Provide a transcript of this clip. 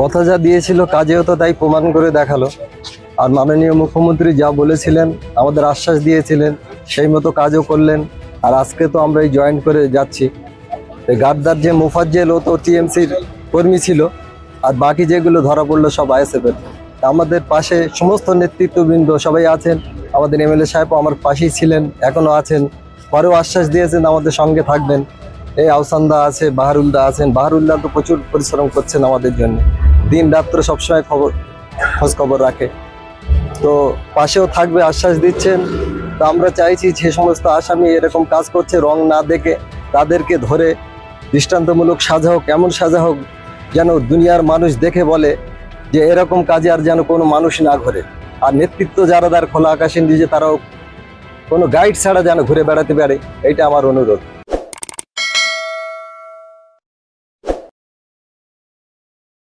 কথা যা দিয়েছিল কাজেও তো তাই প্রমাণ করে দেখালো। আর মাননীয় মুখ্যমন্ত্রী যা বলেছিলেন, আমাদের আশ্বাস দিয়েছিলেন, সেই মতো কাজও করলেন। আর আজকে তো আমরা এই জয়েন করে যাচ্ছি। এই গাদ্দার যে মোফাজ্জেল, ও তো টিএমসির কর্মী ছিল, আর বাকি যেগুলো ধরা পড়লো সব আইএসএফের। আমাদের পাশে সমস্ত নেতৃত্ববৃন্দ সবাই আছেন। আমাদের এমএলএ সাহেবও আমার পাশেই ছিলেন, এখনো আছেন, পরেও আশ্বাস দিয়েছেন আমাদের সঙ্গে থাকবেন। এই আহসানদা আছে, বাহারুলদা আছেন। বাহারুলদা তো প্রচুর পরিশ্রম করছেন আমাদের জন্য, দিন রাত্র সবসময় খোঁজ খবর রাখে। তো পাশেও থাকবে আশ্বাস দিচ্ছেন। তো আমরা চাইছি যে সমস্ত আসামি এরকম কাজ করছে রং না দেখে তাদেরকে ধরে দৃষ্টান্তমূলক সাজা হোক, এমন সাজা হোক যেন দুনিয়ার মানুষ দেখে বলে যে এরকম কাজে আর যেন কোনো মানুষ না ঘরে। আর নেতৃত্ব যারা তার খোলা আকাশের নিচে, তারাও কোনো গাইড ছাড়া যেন ঘুরে বেড়াতে পারে, এইটা আমার অনুরোধ।